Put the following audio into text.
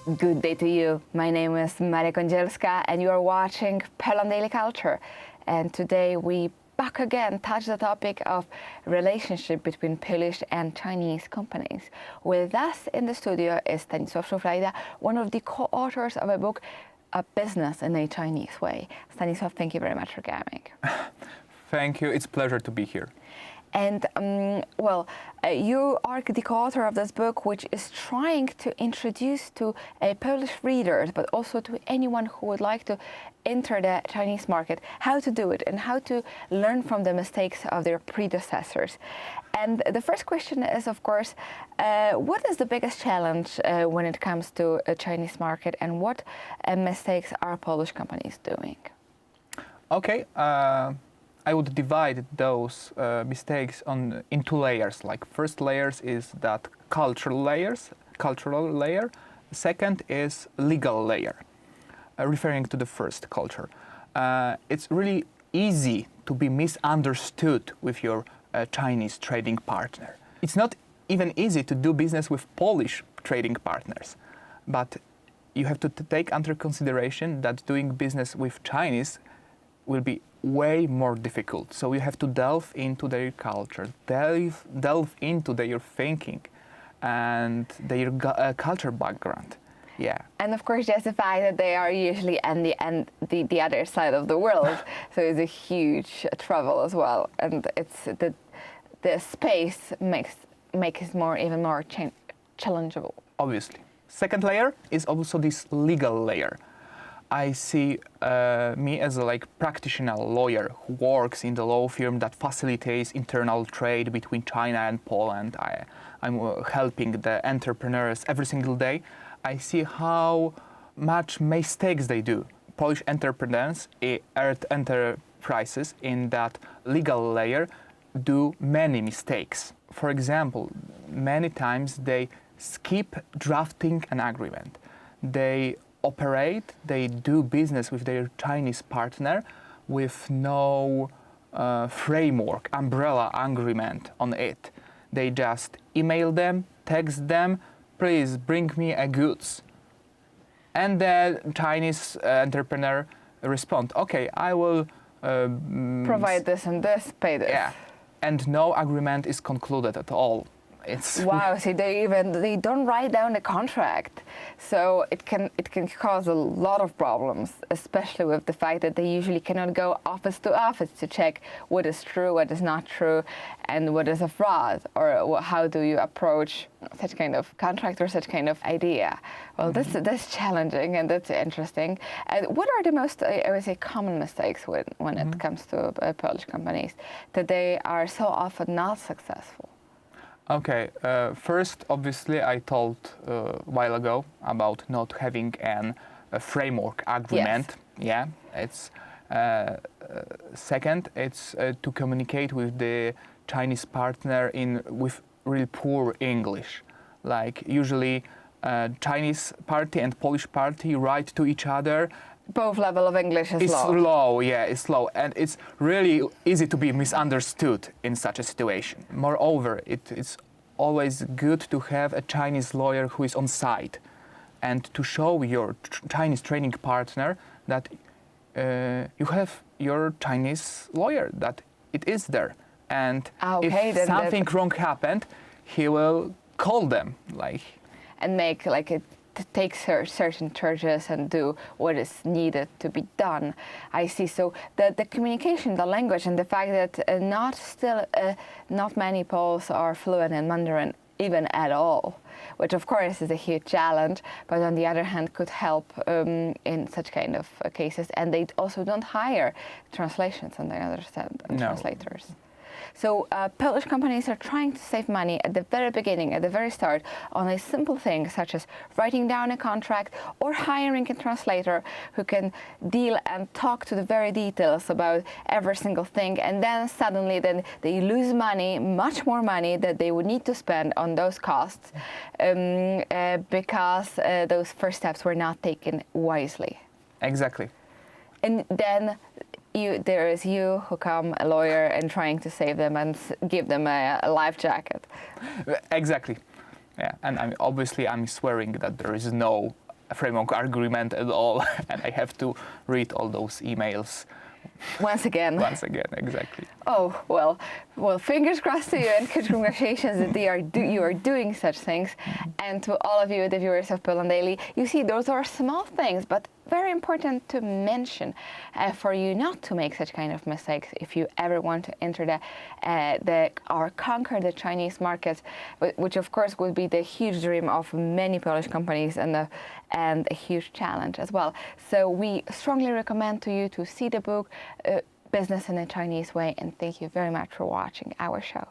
Good day to you. My name is Maria Kądzielska and you are watching Poland Daily Culture. And today we back again touch the topic of relationship between Polish and Chinese companies. With us in the studio is Stanisław Szuflajda, one of the co-authors of a book, A Business in a Chinese Way. Stanisław, thank you very much for coming. Thank you. It's a pleasure to be here. And you are the co-author of this book, which is trying to introduce to Polish readers, but also to anyone who would like to enter the Chinese market, how to do it and how to learn from the mistakes of their predecessors. And the first question is, of course, what is the biggest challenge when it comes to a Chinese market, and what mistakes are Polish companies doing? Okay. I would divide those mistakes in two layers. Like first layers is that cultural layer. Second is legal layer, referring to the first culture. It's really easy to be misunderstood with your Chinese trading partner. It's not even easy to do business with Polish trading partners, but you have to take under consideration that doing business with Chinese will be way more difficult. So you have to delve into their culture, delve into their thinking and their culture background. Yeah. And of course, justify that they are usually on the other side of the world. So it's a huge travel as well. And it's the space makes it even more challengeable. Obviously. Second layer is also this legal layer. I see me as a practitioner lawyer who works in the law firm that facilitates internal trade between China and Poland. I'm helping the entrepreneurs every single day. I see how much mistakes they do. Polish entrepreneurs, enterprises in that legal layer do many mistakes. For example, many times they skip drafting an agreement. They do business with their Chinese partner with no framework, umbrella agreement on it. They just email them, text them, please bring me a goods. And the Chinese entrepreneur respond, okay, I will provide this and this, pay this. Yeah, and no agreement is concluded at all. Wow, see, they don't write down the contract, so it can cause a lot of problems, especially with the fact that they usually cannot go office to office to check what is true, what is not true, and what is a fraud, or how do you approach such kind of contract or such kind of idea. Well, that's challenging and that's interesting. What are the most, I would say, common mistakes when it comes to Polish companies that they are so often not successful? Okay, first, obviously, I told a while ago about not having a framework agreement. Yes. Yeah, it's second, it's to communicate with the Chinese partner with really poor English. Like usually, Chinese party and Polish party write to each other. Both level of English is low. It's low, yeah, it's low. And it's really easy to be misunderstood in such a situation. Moreover, it's always good to have a Chinese lawyer who is on site and to show your Chinese trading partner that you have your Chinese lawyer, that it is there. And if something wrong happened, he will call them. And make to take certain charges and do what is needed to be done. I see. So the communication, the language, and the fact that not many Poles are fluent in Mandarin even at all, which of course is a huge challenge, but on the other hand could help in such kind of cases. And they also don't hire translations, and they understand translators. So Polish companies are trying to save money at the very beginning, at the very start, on a simple thing such as writing down a contract or hiring a translator who can deal and talk to the very details about every single thing, and then suddenly they lose money, much more money that they would need to spend on those costs because those first steps were not taken wisely. Exactly. And then there is you who come, a lawyer, and trying to save them and give them a life jacket. Exactly. Yeah, and I'm swearing that there is no framework agreement at all, and I have to read all those emails Once again. once again. Exactly. Oh, well, fingers crossed to you and congratulations that you are doing such things. And to all of you, the viewers of Poland Daily, you see, those are small things, but very important to mention for you not to make such kind of mistakes if you ever want to enter or conquer the Chinese market, which of course would be the huge dream of many Polish companies and a huge challenge as well. So we strongly recommend to you to see the book Business in a Chinese Way, and thank you very much for watching our show.